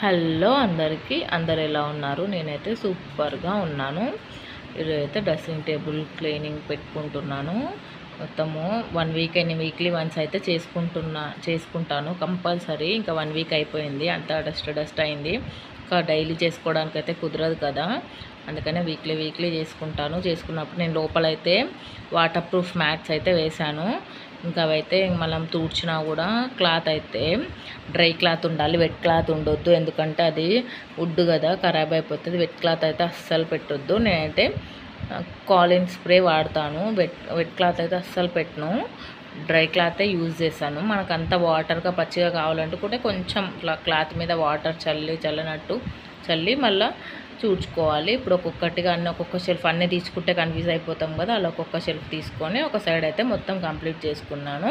Hello అందరికీ, అందరు ఎలా ఉన్నారు? నేనైతే సూపర్గా ఉన్నాను. ఈరోజైతే డ్రెస్సింగ్ టేబుల్ క్లీనింగ్ పెట్టుకుంటున్నాను. మొత్తము 1 వీక్ అయిన వీక్లీ వన్స్ అయితే చేసుకుంటాను కంపల్సరీ. ఇంకా 1 వీక్ అయిపోయింది, అంతా డస్ట్ అయింది. ఇంకా డైలీ చేసుకోవడానికి అయితే కుదరదు కదా, అందుకనే వీక్లీ చేసుకుంటాను. చేసుకున్నప్పుడు నేను లోపలైతే వాటర్ ప్రూఫ్ మ్యాట్స్ అయితే వేశాను. ఇంకా అవైతే మనం తూడ్చినా కూడా క్లాత్ అయితే డ్రై క్లాత్ ఉండాలి, వెట్ క్లాత్ ఉండొద్దు. ఎందుకంటే అది వుడ్ కదా, ఖరాబ్ అయిపోతుంది. వెట్ క్లాత్ అయితే అస్సలు పెట్టొద్దు. నేనైతే కాలిన్ స్ప్రే వాడతాను. వెట్ క్లాత్ అయితే అస్సలు పెట్టను, డ్రై క్లాతే యూజ్ చేస్తాను. మనకంతా వాటర్గా పచ్చిగా కావాలంటే కూడా కొంచెం క్లాత్ మీద వాటర్ చల్లి మళ్ళీ చూడ్చుకోవాలి. ఇప్పుడు ఒక్కొక్కటిగా ఒక్కొక్క షెల్ఫ్ అన్నీ తీసుకుంటే కన్ఫ్యూజ్ అయిపోతాం కదా, అలా ఒక్కొక్క షెల్ఫ్ తీసుకొని ఒక సైడ్ అయితే మొత్తం కంప్లీట్ చేసుకున్నాను.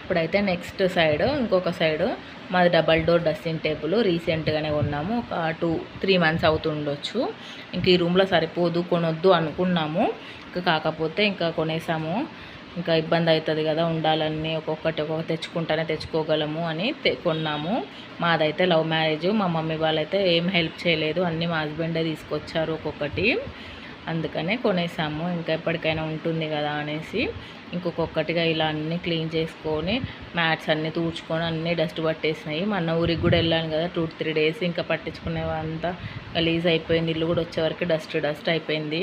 ఇప్పుడైతే నెక్స్ట్ సైడ్, ఇంకొక సైడ్ మాది డబల్ డోర్ డ్రెస్సింగ్ టేబుల్ రీసెంట్గానే కొన్నాము. ఒక 2-3 మంత్స్ అవుతుండొచ్చు. ఇంక ఈ రూమ్లో సరిపోదు, కొనొద్దు అనుకున్నాము. కాకపోతే ఇంకా కొనేసాము. ఇంకా ఇబ్బంది అవుతుంది కదా, ఉండాలన్నీ ఒక్కొక్కటి తెచ్చుకుంటేనే తెచ్చుకోగలము అని కొన్నాము. మాదైతే లవ్ మ్యారేజ్. మా మమ్మీ వాళ్ళైతే ఏం హెల్ప్ చేయలేదు, అన్నీ మా హస్బెండే తీసుకొచ్చారు ఒక్కొక్కటి. అందుకనే కొనేసాము. ఇంకా ఎప్పటికైనా ఉంటుంది కదా అనేసి ఇంకొకటిగా ఇలా అన్నీ క్లీన్ చేసుకొని మ్యాట్స్ అన్నీ తూడ్చుకొని అన్నీ డస్ట్ పట్టేసినాయి. మన ఊరికి కూడా వెళ్ళాను కదా 2-3 డేస్, ఇంకా పట్టించుకునేవంతా గలీజ్ అయిపోయింది. ఇల్లు కూడా వచ్చేవరకు డస్ట్ అయిపోయింది.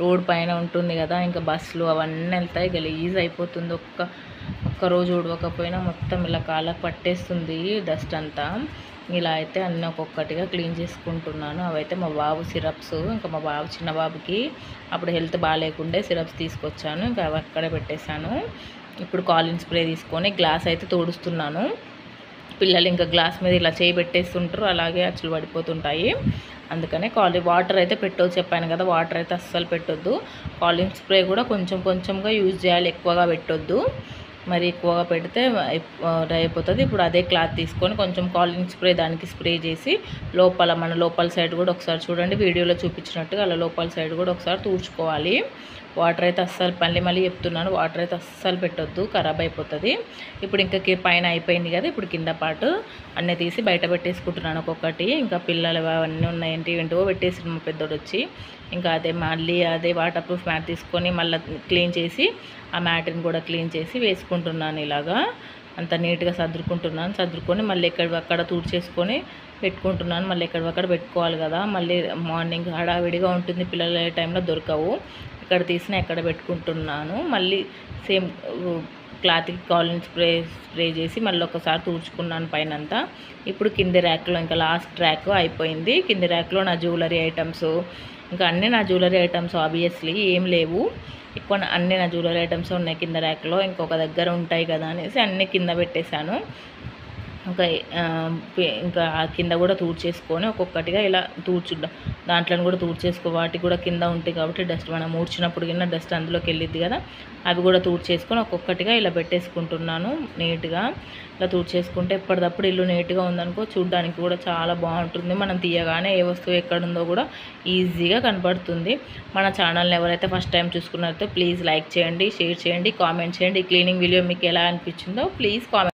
రోడ్ పైన ఉంటుంది కదా, ఇంకా బస్సులు అవన్నీ వెళ్తాయి, గలీజ్ అయిపోతుంది. ఒక్క రోజు ఊడవకపోయినా మొత్తం ఇలా కాళ్ళకు పట్టేస్తుంది డస్ట్ అంతా. ఇలా అయితే అన్నీ ఒక్కొక్కటిగా క్లీన్ చేసుకుంటున్నాను. అవైతే మా బాబు సిరప్స్, ఇంకా మా బాబు చిన్న బాబుకి అప్పుడు హెల్త్ బాగాలేకుండే సిరప్స్ తీసుకొచ్చాను, ఇంకా అవి అక్కడే పెట్టేశాను. ఇప్పుడు కాలిన్ స్ప్రే తీసుకొని గ్లాస్ అయితే తోడుస్తున్నాను. పిల్లలు ఇంకా గ్లాస్ మీద ఇలా చేయి పెట్టేస్తుంటారు, అలాగే అచ్చులు పడిపోతుంటాయి. అందుకనే వాటర్ అయితే పెట్టొద్దు చెప్పాను కదా, వాటర్ అయితే అస్సలు పెట్టొద్దు. కాలిన్ స్ప్రే కూడా కొంచెంగా యూజ్ చేయాలి, ఎక్కువగా పెట్టొద్దు. మరి ఎక్కువగా పెడితే అయిపోతుంది. ఇప్పుడు అదే క్లాత్ తీసుకొని కొంచెం కాలిన్ స్ప్రే దానికి స్ప్రే చేసి మన లోపల సైడ్ కూడా ఒకసారి చూడండి, వీడియోలో చూపించినట్టుగా అలా లోపల సైడ్ కూడా ఒకసారి తూడ్చుకోవాలి. వాటర్ అయితే అస్సలు మళ్ళీ చెప్తున్నాను, వాటర్ అయితే అస్సలు పెట్టొద్దు, ఖరాబ్ అయిపోతుంది. ఇప్పుడు ఇంకా పైన అయిపోయింది కదా, ఇప్పుడు కింద పాటు అన్నీ తీసి బయట పెట్టేసుకుంటున్నాను ఒక్కొక్కటి. ఇంకా పిల్లలు అవన్నీ ఉన్నాయి, ఏంటో పెట్టేసి మా పెద్దోడు వచ్చి ఇంకా మళ్ళీ అదే వాటర్ ప్రూఫ్ మ్యాట్ తీసుకొని మళ్ళీ క్లీన్ చేసి ఆ మ్యాట్ని కూడా క్లీన్ చేసి వేసుకుంటున్నాను. ఇలాగా అంత నీట్గా సర్దుకొని మళ్ళీ ఎక్కడక్కడ తూడ్చేసుకొని పెట్టుకుంటున్నాను. మళ్ళీ ఎక్కడక్కడ పెట్టుకోవాలి కదా, మళ్ళీ మార్నింగ్ హడావిడిగా ఉంటుంది, పిల్లల టైంలో దొరకవు. ఎక్కడ తీసినా ఎక్కడ పెట్టుకుంటున్నాను. మళ్ళీ సేమ్ క్లాత్కి కాలిన్ స్ప్రే చేసి మళ్ళీ ఒకసారి తూడ్చుకున్నాను పైనంతా. ఇప్పుడు కింది ర్యాక్లో ఇంకా లాస్ట్ ర్యాక్ అయిపోయింది. కింది ర్యాక్లో నా జ్యువెలరీ ఐటమ్స్, ఇంకా అన్నీ నా జ్యువెలరీ ఐటమ్స్ ఆబ్వియస్లీ ఏం లేవు, ఎక్కువ అన్నీ నా జ్యువెలరీ ఐటమ్స్ ఉన్నాయి కింద ర్యాక్లో. ఇంకొక దగ్గర ఉంటాయి కదా అనేసి అన్నీ కింద పెట్టేశాను. ఇంకా కింద కూడా తూడ్చేసుకొని ఒక్కొక్కటిగా ఇలా దాంట్లో కూడా వాటికి కూడా కింద ఉంటాయి కాబట్టి డస్ట్ మనం ఊడ్చినప్పుడు కింద డస్ట్ అందులోకి వెళ్ళిద్ది కదా, అవి కూడా తూడ్చేసుకొని ఒక్కొక్కటిగా ఇలా పెట్టేసుకుంటున్నాను. నీట్గా ఇలా తూడ్చేసుకుంటే ఎప్పటికప్పుడు ఇల్లు నీట్గా ఉందనుకో చూడడానికి కూడా చాలా బాగుంటుంది. మనం తీయగానే ఏ వస్తువు ఎక్కడుందో కూడా ఈజీగా కనపడుతుంది. మన ఛానల్ని ఎవరైతే ఫస్ట్ టైం చూసుకున్నారో ప్లీజ్ లైక్ చేయండి, షేర్ చేయండి, కామెంట్ చేయండి. ఈ క్లీనింగ్ వీడియో మీకు ఎలా అనిపించిందో ప్లీజ్ కామెంట్